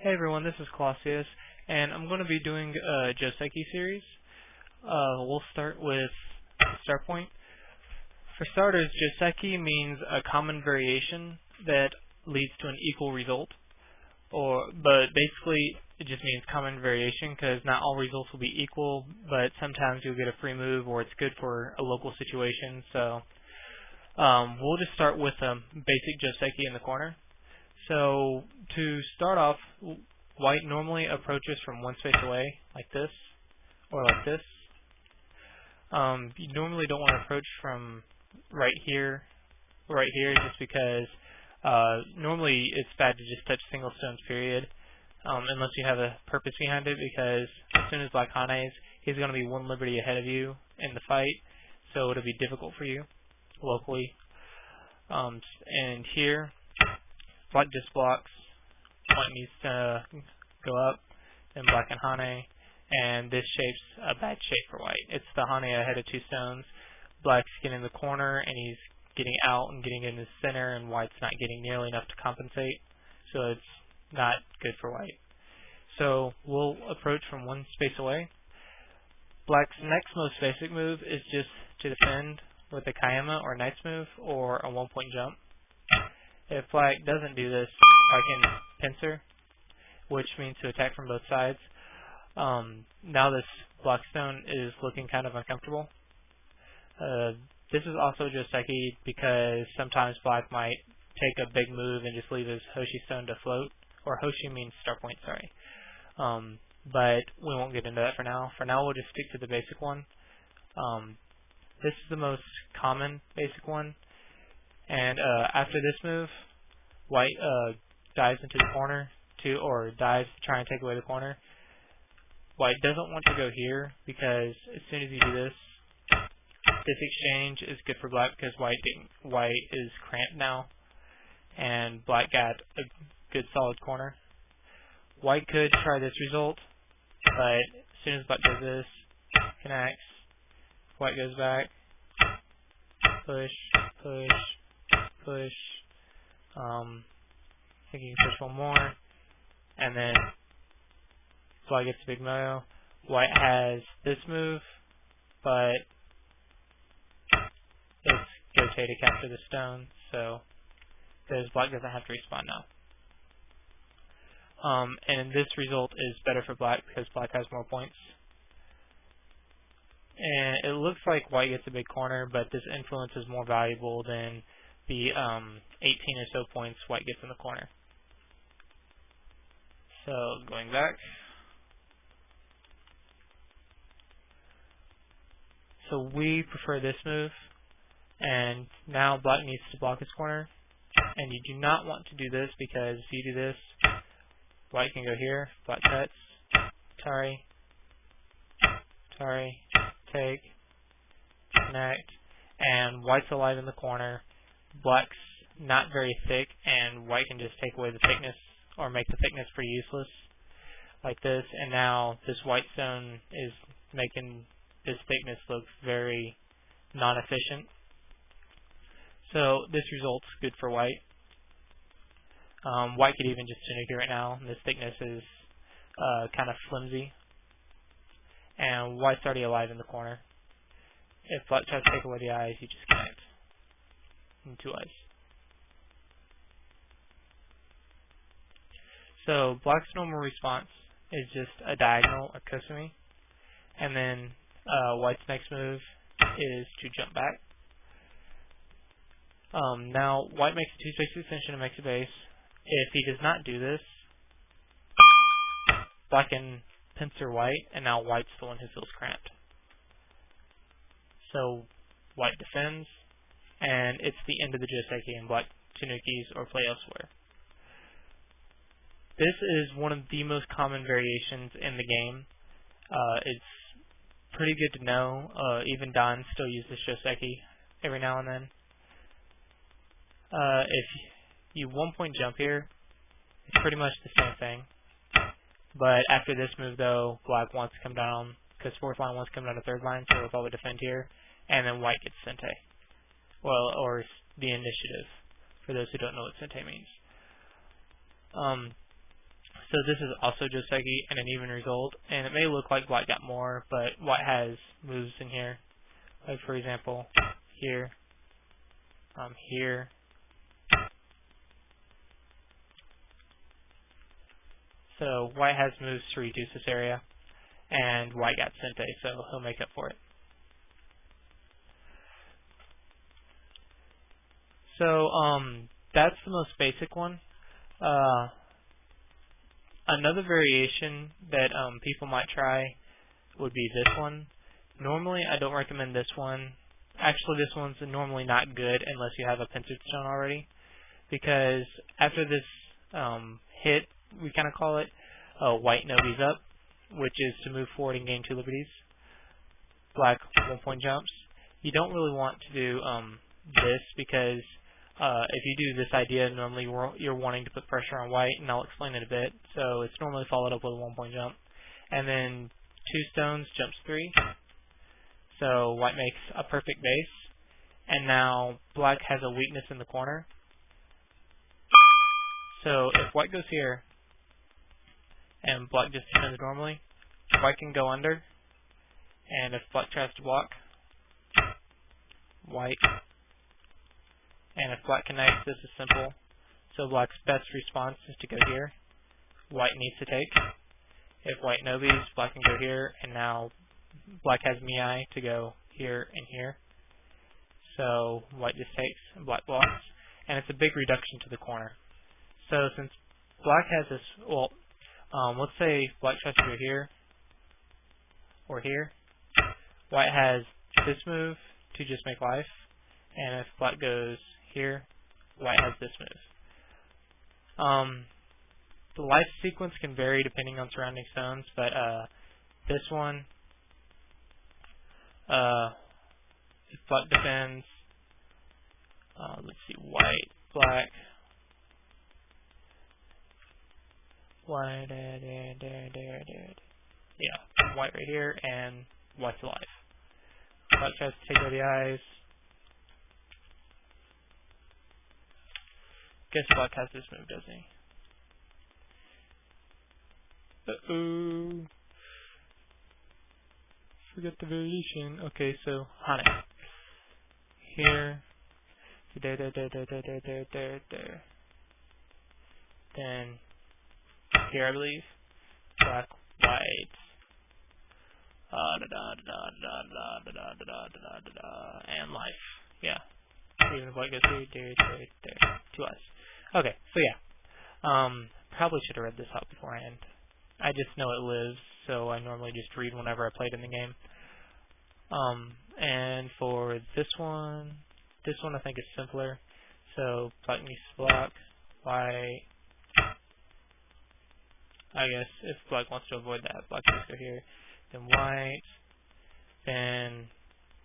Hey everyone, this is Clossi, and I'm going to be doing a Joseki series. We'll start with start point. For starters, Joseki means a common variation that leads to an equal result. But basically, it just means common variation because not all results will be equal, but sometimes you'll get a free move or it's good for a local situation. So we'll just start with a basic Joseki in the corner. So to start off, white normally approaches from one space away, like this, or like this. You normally don't want to approach from right here, just because normally it's bad to just touch single stones, period, unless you have a purpose behind it, because as soon as black hanes, he's going to be one liberty ahead of you in the fight, so it'll be difficult for you locally. And here, black just blocks, white needs to go up, then black and hane, and this shape's a bad shape for white. It's the hane ahead of two stones. Black's getting in the corner, and he's getting out and getting in the center, and white's not getting nearly enough to compensate, so it's not good for white. So we'll approach from one space away. Black's next most basic move is just to defend with a kayama or knight's move or a one-point jump. If black doesn't do this, white can pincer, which means to attack from both sides. Now this block stone is looking kind of uncomfortable. This is also Joseki because sometimes black might take a big move and just leave his Hoshi stone to float, or Hoshi means start point, sorry. But we won't get into that for now. For now, we'll just stick to the basic one. This is the most common basic one. And after this move, white dives into the corner or dives to try and take away the corner. White doesn't want to go here because as soon as you do this exchange is good for black because white is cramped now, and black got a good solid corner. White could try this result, but as soon as black does this, connects, white goes back, push, I think you can push one more, and then black gets a big moyo. White has this move, but it's Gote to capture the stone, so because black doesn't have to respawn now. And this result is better for black because black has more points. And it looks like white gets a big corner, but this influence is more valuable than the 18 or so points white gets in the corner. So going back. So we prefer this move, and now black needs to block his corner, and you do not want to do this because if you do this, white can go here, black cuts, Tari, take, connect, and white's alive in the corner. Black's not very thick, and white can just take away the thickness or make the thickness pretty useless like this, and now this white stone is making this thickness look very non-efficient. So this result's good for white. White could even just Tanuki right now, and this thickness is kind of flimsy. And white's already alive in the corner. If black tries to take away the eyes, you just connect. And two eyes. So black's normal response is just a diagonal, a kusumi. And then white's next move is to jump back. Now white makes a two-space extension and makes a base. If he does not do this, black can pincer white, and now white's the one who feels cramped. So white defends, and it's the end of the Joseki, and black Tanukis or play elsewhere. This is one of the most common variations in the game. It's pretty good to know. Even Don still uses Joseki every now and then. If you one-point jump here, it's pretty much the same thing. But after this move, though, black wants to come down, because fourth line wants to come down to third line, so it's all the defend here, and then white gets Sente. Well, or the initiative, for those who don't know what Sente means. So this is also Joseki and an even result, and it may look like black got more, but white has moves in here. Like for example, here, here. So white has moves to reduce this area, and white got Sente, so he'll make up for it. So that's the most basic one. Another variation that people might try would be this one. Normally, I don't recommend this one. Actually, this one's normally not good unless you have a pincered stone already, because after this hit, we kind of call it, white nobies up, which is to move forward and gain 2 liberties. Black 1-point jumps. You don't really want to do this because if you do this idea, normally you're wanting to put pressure on white, and I'll explain it a bit. So it's normally followed up with a 1-point jump. And then 2 stones jumps 3. So white makes a perfect base. And now black has a weakness in the corner. So if white goes here, and black just defends normally, white can go under. And if black tries to block, white. And if black connects, this is simple. So black's best response is to go here. White needs to take. If white nobies, black can go here, and now black has Miai to go here and here. So white just takes, and black blocks. And it's a big reduction to the corner. So since black has this, well, let's say black tries to go here, or here. White has this move to just make life. And if black goes here, white has this move. The life sequence can vary depending on surrounding stones, but this one, if black defends, let's see, white, black, white, yeah, white right here, and white's alive. Black tries to take out the eyes. Guess black has this move, doesn't he? Uh-oh. Forget the variation. Okay, so Hane. Here. There. Then here, I believe. Black, white. And life. Yeah. Even if white goes here, there. 2 eyes. Okay, so yeah. Probably should have read this out beforehand. I just know it lives, so I normally just read whenever I played in the game. And for this one I think is simpler. So black needs to block, white. I guess if black wants to avoid that, black needs to go here, then white, then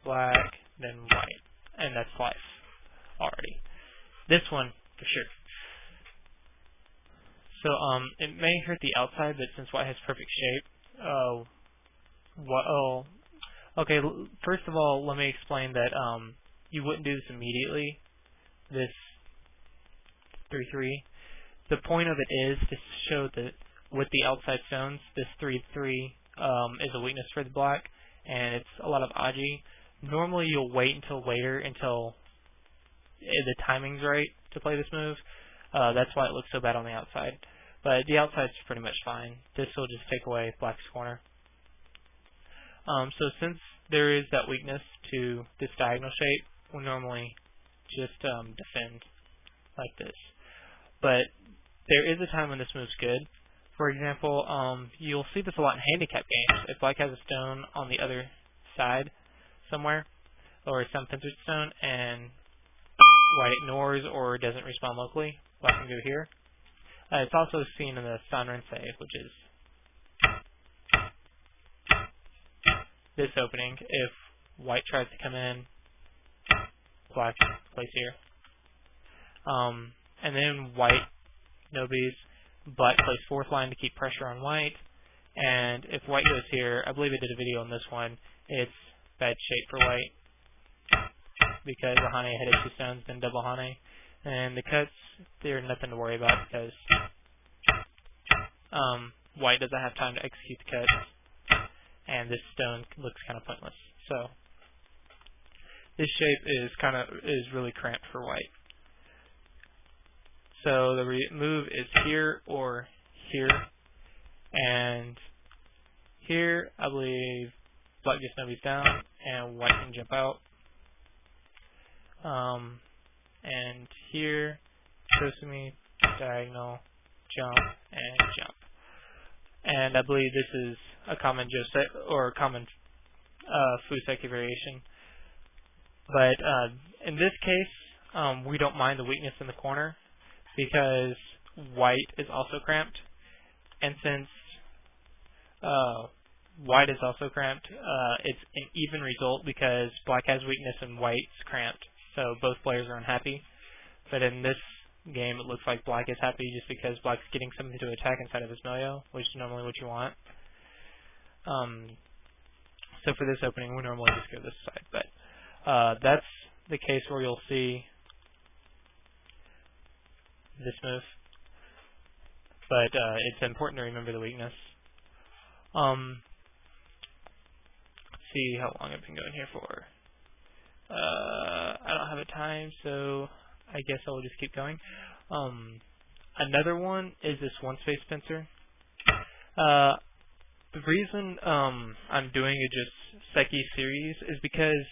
black, then white. And that's life already. This one, for sure. So, it may hurt the outside, but since white has perfect shape, okay, first of all, let me explain that, you wouldn't do this immediately, this 3-3. The point of it is to show that with the outside stones, this 3-3, is a weakness for the black, and it's a lot of Aji. Normally, you'll wait until later, until the timing's right to play this move. That's why it looks so bad on the outside. But the outside's pretty much fine. This will just take away black's corner. So since there is that weakness to this diagonal shape, we'll normally just defend like this. But there is a time when this move's good. For example, you'll see this a lot in handicap games. If black has a stone on the other side somewhere, or some pincered stone, and white ignores or doesn't respond locally, black can go here. It's also seen in the Sanrense, which is this opening. If white tries to come in, black plays here. And then white nobies, black plays 4th line to keep pressure on white. And if white goes here, I believe I did a video on this one, it's bad shape for white, because the Hane ahead of 2 stones, then double Hane. And the cuts, they're nothing to worry about, because white doesn't have time to execute the cut, and this stone looks kind of pointless. So this shape is really cramped for white. So the move is here or here, and here I believe black just nobody's down, and white can jump out. And here, Clossi, diagonal, jump, and jump. And I believe this is a common Joseki or common Fuseki variation. But in this case, we don't mind the weakness in the corner because white is also cramped, and since white is also cramped, it's an even result because black has weakness and white's cramped. So both players are unhappy. But in this game, it looks like black is happy just because black's getting something to attack inside of his milieu, which is normally what you want. So for this opening, we normally just go this side. But that's the case where you'll see this move. But it's important to remember the weakness. Let's see how long I've been going here for. I don't have a time, so I guess I will just keep going. Another one is this one space pincer. The reason I'm doing a Joseki series is because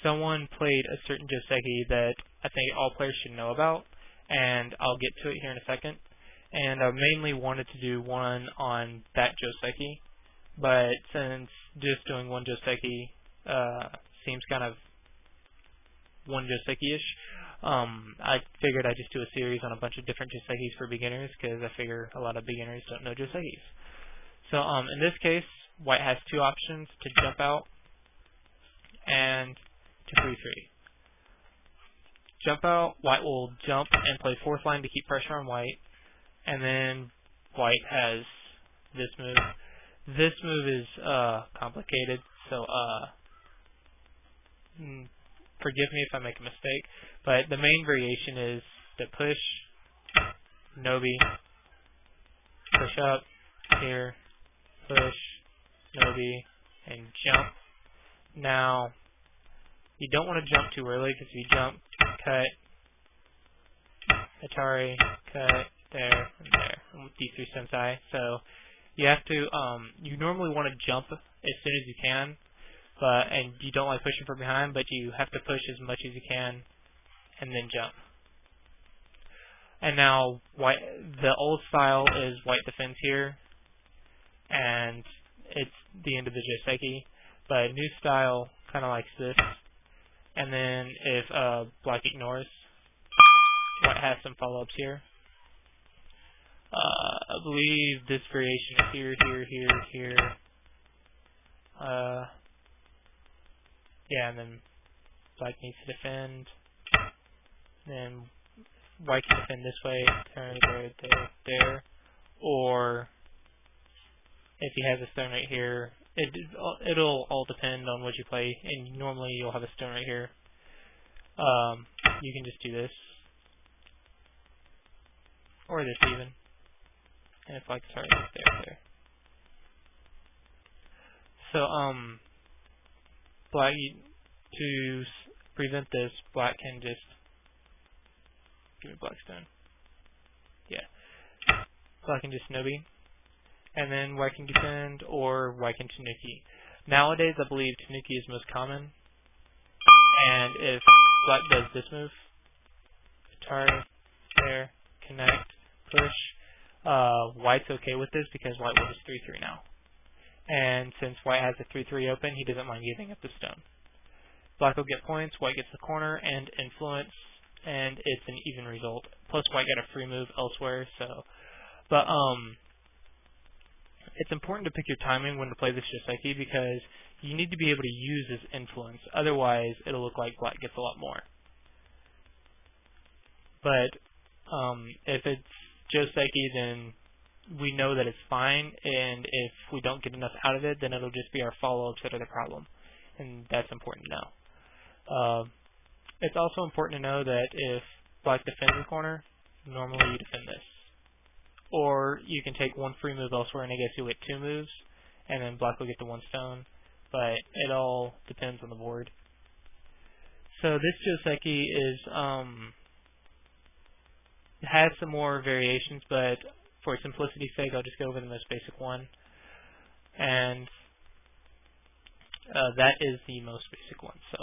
someone played a certain Joseki that I think all players should know about, and I'll get to it here in a second. And I mainly wanted to do one on that Joseki, but since just doing one Joseki seems kind of one Joseki-ish, I figured I'd just do a series on a bunch of different Josekis for beginners because I figure a lot of beginners don't know Josekis. So in this case, white has two options: to jump out and to 3-3. Jump out, white will jump and play fourth line to keep pressure on white, and then white has this move. This move is complicated, so forgive me if I make a mistake, but the main variation is the push, Nobi, push up, here, push, Nobi, and jump. Now, you don't want to jump too early because if you jump, cut, Atari, cut, there, and there, and D3 Sensei. So you have to, you normally want to jump as soon as you can, and you don't like pushing from behind, but you have to push as much as you can and then jump. And now, white, the old style is white defends here, and it's the end of the Joseki, but new style kind of likes this. And then if black ignores, white has some follow-ups here. I believe this variation is here, here, here, here. Yeah, and then black needs to defend. Then white can defend this way, there, there, there, there. Or if he has a stone right here, it'll all depend on what you play. And normally you'll have a stone right here. You can just do this, or this even. And it's like, sorry, there. So, black, to prevent this, black can just, give me black stone. Yeah. Black can just Nobi, and then white can defend, or white can Tanuki. Nowadays, I believe Tanuki is most common, and if black does this move, Atari, there, connect, push, white's okay with this because white will just 3-3 now. And since white has a 3-3 open, he doesn't mind giving up the stone. Black will get points, white gets the corner and influence, and it's an even result. Plus white got a free move elsewhere, so. But it's important to pick your timing when to play this Joseki because you need to be able to use this influence. Otherwise, it'll look like black gets a lot more. But if it's Joseki, then we know that it's fine, and if we don't get enough out of it, then it'll just be our follow-ups that are the problem, and that's important to know. It's also important to know that if black defends the corner, normally you defend this. or you can take one free move elsewhere, and I guess you'll get 2 moves, and then black will get the 1 stone. But it all depends on the board. So this Joseki is has some more variations, but for simplicity's sake, I'll just go over the most basic one, and that is the most basic one. So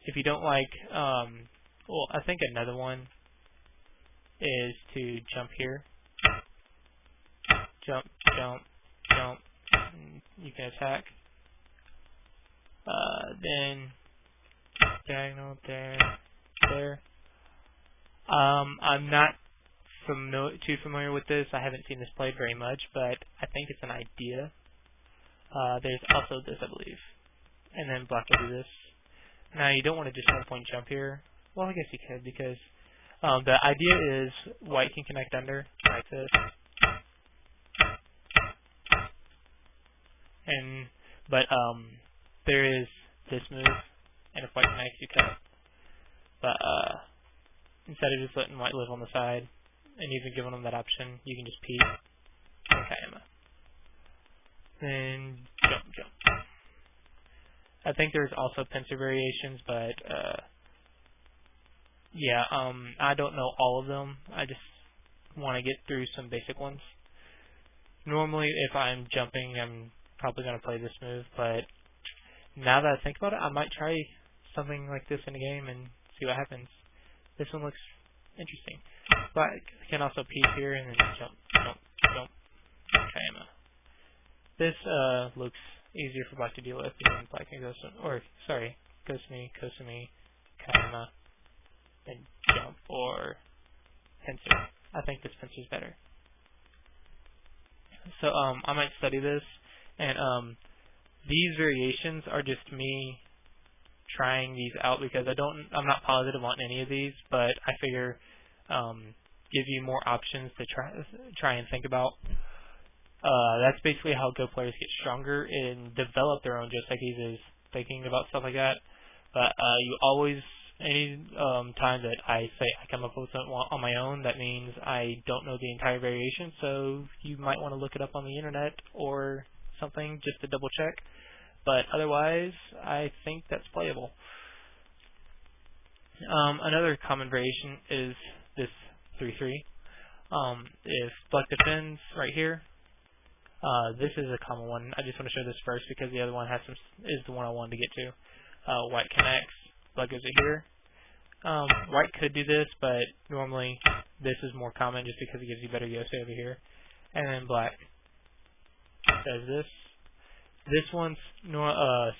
if you don't like, well, I think another one is to jump here, jump, jump, jump. You can attack. Then diagonal there. I'm not too familiar with this. I haven't seen this played very much, but I think it's an idea. There's also this, I believe. And then black will do this. Now you don't want to just 1-point jump here. Well, I guess you could, because the idea is white can connect under like this. But there is this move, and if white connects, you cut. But instead of just letting white live on the side, and even giving them that option, you can just peek and Kayama. Then jump. I think there's also pincer variations, but yeah, I don't know all of them. I just want to get through some basic ones. Normally, if I'm jumping, I'm probably going to play this move, but now that I think about it, I might try something like this in a game and see what happens. This one looks interesting. But I can also peek here and then jump. Kayama. This looks easier for black to deal with, and black can go Kusumi, Kayama, then jump, or pincer. I think this pincer is better. So I might study this, and these variations are just me trying these out because I'm not positive on any of these, but I figure give you more options to try and think about. That's basically how Go players get stronger and develop their own Josekis, is thinking about stuff like that. But you always, any time that I say I come up with something on my own, that means I don't know the entire variation, so you might want to look it up on the internet or something just to double check. But otherwise, I think that's playable. Another common variation is this 3-3. If black defends right here, this is a common one. I just want to show this first because the other one is the one I wanted to get to. White connects, black goes to here. White could do this, but normally this is more common just because it gives you better Yosei over here. And then black does this. This one's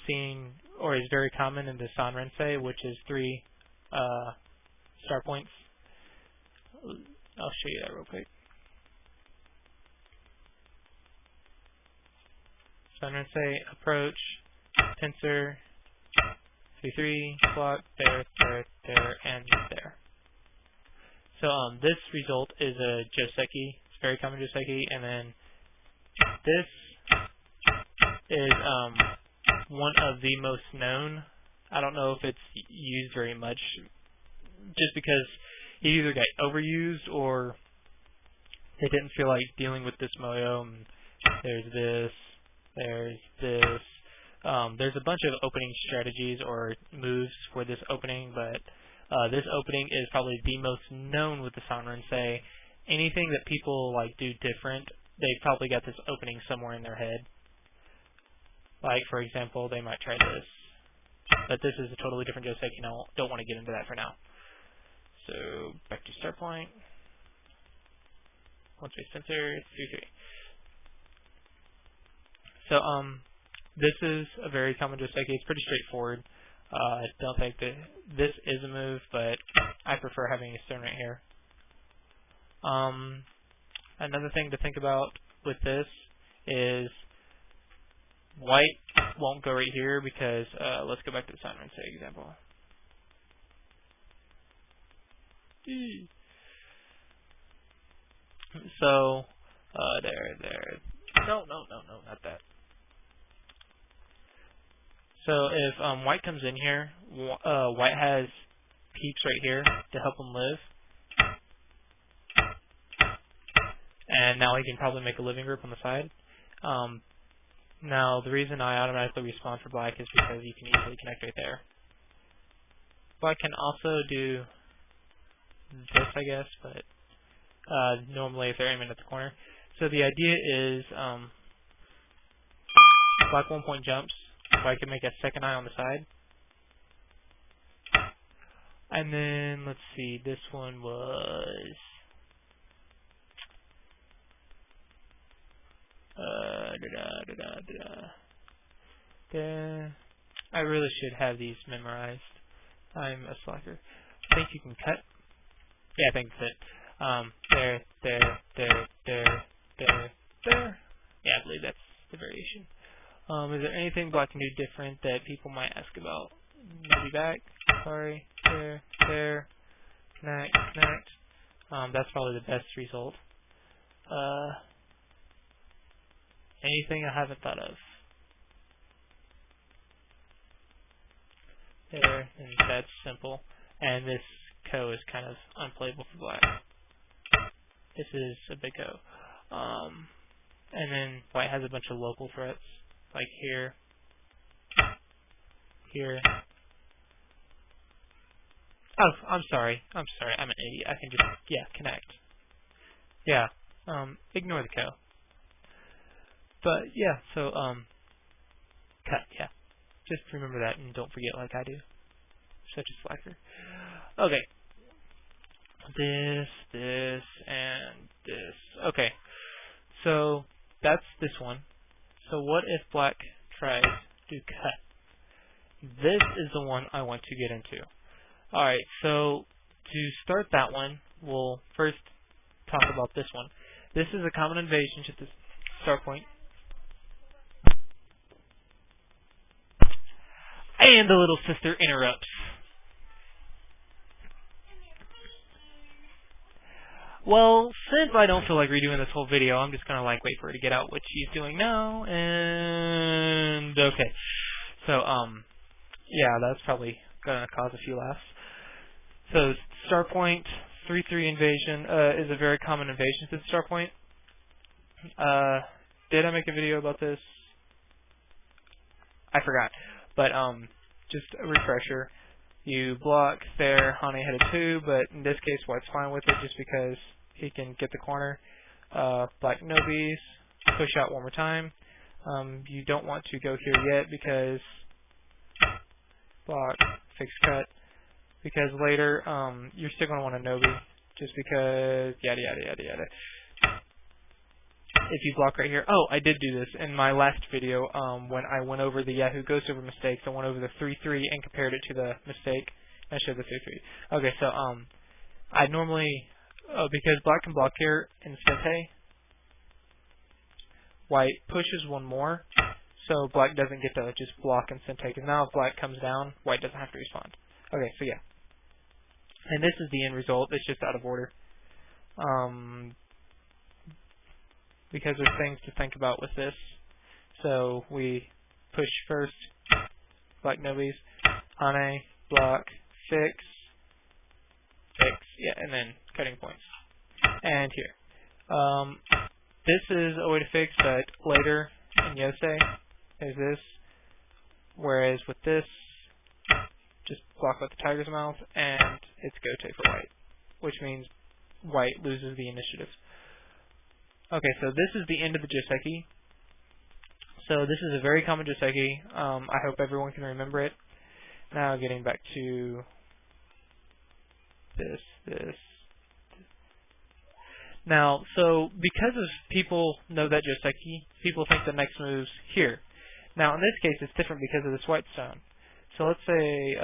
seen or is very common in the Sanrensei, which is 3 star points. I'll show you that real quick. Sanrensei, approach, pincer, 3-3, block, there, and there. So this result is a Joseki. It's a very common Joseki, and then this is one of the most known. I don't know if it's used very much, just because it either got overused or they didn't feel like dealing with this moyo. There's this. There's a bunch of opening strategies or moves for this opening, but this opening is probably the most known with the Sanrensei. Anything that people like do different, they probably got this opening somewhere in their head. Like, for example, they might try this. But this is a totally different Joseki, and I don't want to get into that for now. So, back to start point. One space sensor, 3-3. So, this is a very common Joseki. It's pretty straightforward. I don't think that this is a move, but I prefer having a stone right here. Another thing to think about with this is white won't go right here because, let's go back to the Sanrensei example. So, there. No, not that. So if white comes in here, white has peeps right here to help him live. and now he can probably make a living group on the side. Now, the reason I automatically respawn for black is because you can easily connect right there. Black can also do this, I guess, but normally if they're aiming at the corner. So the idea is black 1 point jumps, black can make a second eye on the side. And then, let's see, this one was... I really should have these memorized. I'm a slacker. I think you can cut. Yeah, I think that's it. There. Yeah, I believe that's the variation. Is there anything black can do different that people might ask about? Maybe back. Sorry. There. Connect. That's probably the best result. Anything I haven't thought of. There, and that's simple. And this co is kind of unplayable for black. This is a big co. And then white has a bunch of local threats, like here. Oh, I'm sorry. I'm an idiot. I can just, connect. Yeah, ignore the co. But, yeah, so, cut, yeah. Just remember that and don't forget like I do. Such a slacker. Okay. This, and this. Okay. So, that's this one. So what if black tries to cut? This is the one I want to get into. Alright, so to start that one, we'll first talk about this one. This is a common invasion to the start point. And the little sister interrupts. Well, since I don't feel like redoing this whole video, I'm just gonna wait for her to get out what she's doing now, and okay. So, yeah, that's probably gonna cause a few laughs. So, start point, 3-3 invasion, is a very common invasion to the start point. Did I make a video about this? I forgot. But, just a refresher. You block there, Hane had a 2, but in this case, white's fine with it just because he can get the corner. Black Nobis, push out one more time. You don't want to go here yet because block, fix cut, because later, you're still going to want a Nobi just because yada yada yada yada. If you block right here, oh, I did do this in my last video when I went over the Yahoo Ghost Over mistakes. I went over the 3-3 and compared it to the mistake. I showed the 3-3. Okay, so I normally, because black can block here in Sente, white pushes one more, so black doesn't get to just block in Sente, because now if black comes down, white doesn't have to respond. Okay, so yeah. And this is the end result. It's just out of order. Because there's things to think about with this. So we push first, black Nobis, Hane, block, fix, yeah, and then cutting points. And here. This is a way to fix, but later in Yosei is this. Whereas with this, just block with the tiger's mouth, and it's gote for white. Which means white loses the initiative. Okay, so this is the end of the Joseki. So this is a very common Joseki. I hope everyone can remember it. Now getting back to this. Now, so because of people know that Joseki, people think the next move's here. Now in this case it's different because of this white stone. So let's say,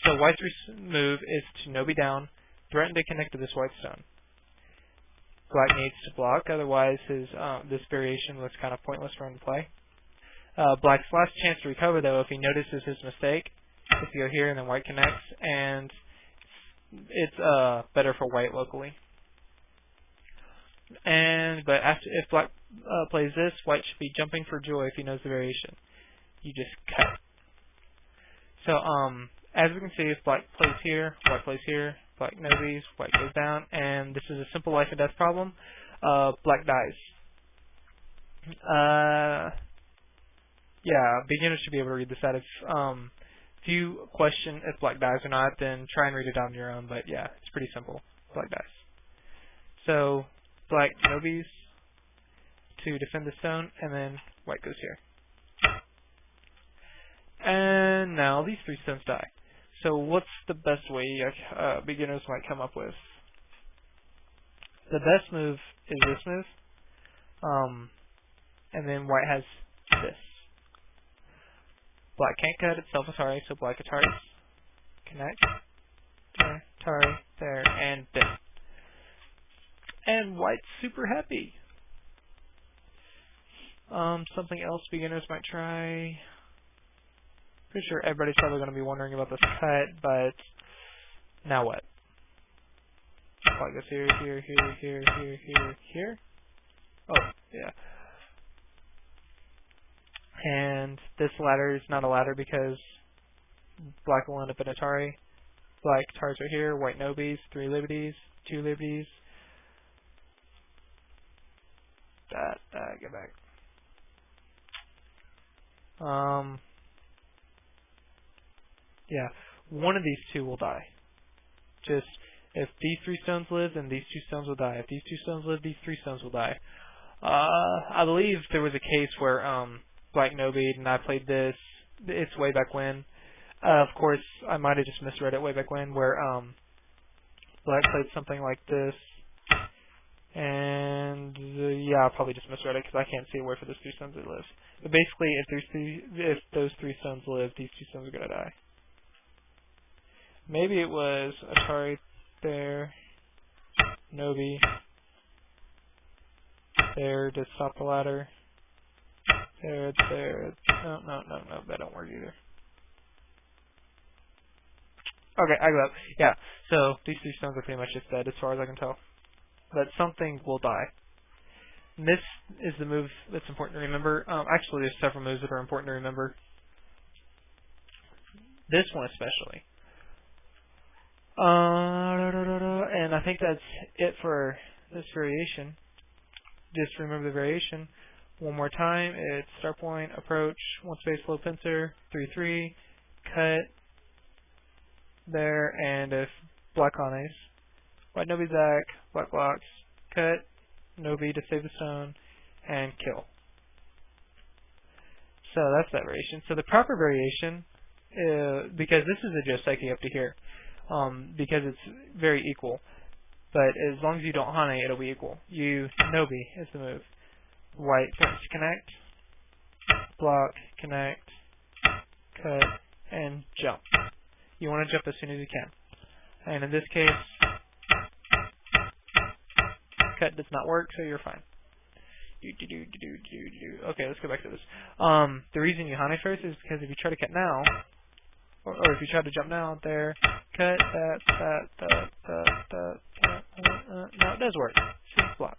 so white's move is to Nobi down, threaten to connect to this white stone. Black needs to block, otherwise his this variation was kind of pointless for him to play. Black's last chance to recover, though, if he notices his mistake, if you go here and then white connects, and it's better for white locally. But if black plays this, white should be jumping for joy if he knows the variation. You just cut. So as we can see, if black plays here, white plays here. Black Nobis, white goes down, and this is a simple life and death problem. Black dies. Yeah, beginners should be able to read this out. If you question if black dies or not, then try and read it on your own. But yeah, it's pretty simple. Black dies. So black nobies to defend the stone, and then white goes here. And now these 3 stones die. So what's the best way beginners might come up with? The best move is this move. And then white has this. Black can't cut itself Atari, so black Ataris. Connect. There, Atari, there, and this. And white's super happy. Something else beginners might try. Pretty sure everybody's probably going to be wondering about this cut, but now what? Black goes here, here, here, here, here, here, here. Oh, yeah. And this ladder is not a ladder because black will end up in Atari. Black Atari's right here, white nobies, 3 liberties, 2 liberties. Get back. Yeah, one of these 2 will die. Just, if these 3 stones live, then these 2 stones will die. If these 2 stones live, these 3 stones will die. I believe there was a case where, black nobied, and I played this, it's way back when. Of course, I might have just misread it way back when, where, black played something like this. And, yeah, I probably just misread it, because I can't see where for those 3 stones they live. But basically, if those 3 stones live, these 2 stones are going to die. Maybe it was Atari there, Nobi there to stop the ladder. There. No, that don't work either. Okay, I give up. Yeah, so these 3 stones are pretty much just dead as far as I can tell. But something will die. And this is the move that's important to remember. Actually, there's several moves that are important to remember. This one especially. And I think that's it for this variation. Just remember the variation. One more time, it's start point, approach, 1 space, low pincer, 3-3, cut, there, and if black on ace, white nobi back, black blocks, cut, nobi to save the stone, and kill. So that's that variation. So the proper variation, because this is a Joseki up to here, because it's very equal, but as long as you don't hane, it'll be equal. Nobi is the move. White starts to connect, block, connect, cut, and jump. You want to jump as soon as you can. And in this case, cut does not work, so you're fine. Okay, let's go back to this. The reason you hane first is because if you try to cut now, or if you try to jump now, there, cut, no, it does work. See, block.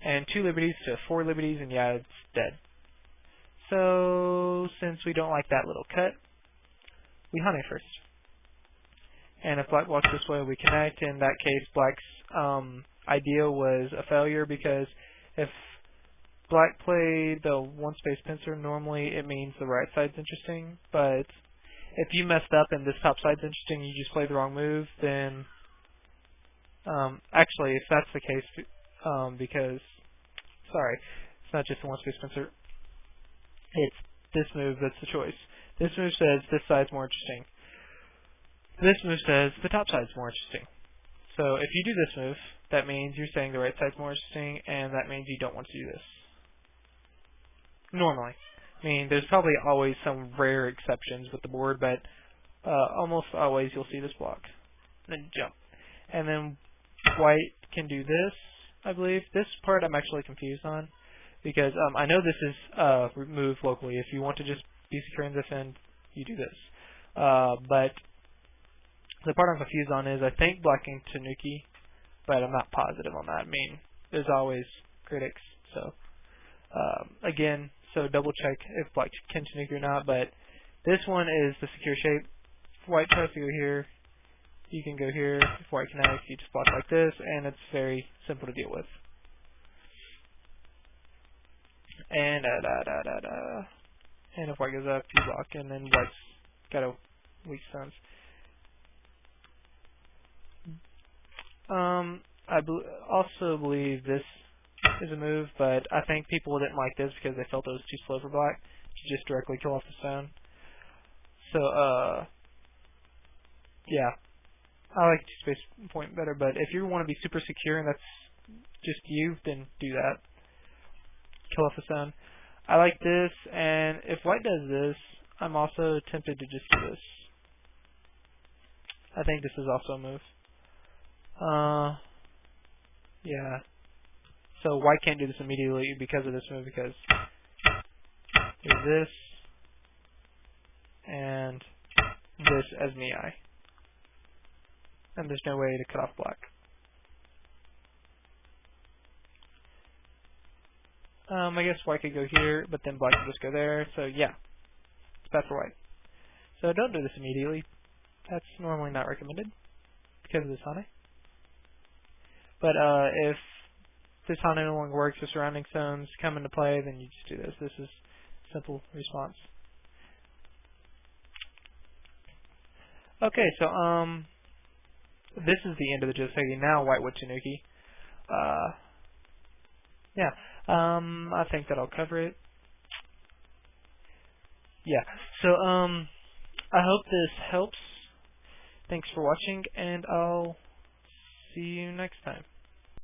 And 2 liberties to 4 liberties, and yeah, it's dead. So, since we don't like that little cut, we hane first. And if black walks this way, we connect. In that case, black's idea was a failure, because if black played the 1 space pincer, normally it means the right side's interesting, but if you messed up and this top side's interesting, you just played the wrong move, then actually, if that's the case, because, sorry, it's not just the 1 space pincer, it's this move that's the choice. This move says this side's more interesting. This move says the top side's more interesting. So if you do this move, that means you're saying the right side's more interesting, and that means you don't want to do this. Normally. I mean, there's probably always some rare exceptions with the board, but almost always you'll see this block. Then jump. And then white can do this, I believe. This part I'm actually confused on, because I know this is move locally. If you want to just be secure in this end, you do this. But the part I'm confused on is I think black can Tanuki, but I'm not positive on that. I mean, there's always critics, so again, so double check if black can Tanuki or not, but this one is the secure shape. If white tries to go here, you can go here. If white connects, you just block like this, and it's very simple to deal with. And and if white goes up, you block, and then white's got a weak stance. I also believe this is a move, but I think people didn't like this because they felt it was too slow for black to just directly kill off the stone. So, yeah, I like two-space point better, but if you want to be super secure and that's just you, then do that. Kill off the stone. I like this, and if white does this, I'm also tempted to just do this. I think this is also a move. Yeah. So white can't do this immediately because of this move, because there's this and this as Ni. And there's no way to cut off black. I guess white could go here, but then black could just go there. So yeah, it's bad for white. So don't do this immediately. That's normally not recommended because of this Hane. But if this Hane no longer works, the surrounding stones come into play, then you just do this. This is simple response. Okay, so this is the end of the Joseki. Now white would Tanuki. Yeah. I think that'll cover it. Yeah. So I hope this helps. Thanks for watching, and I'll see you next time.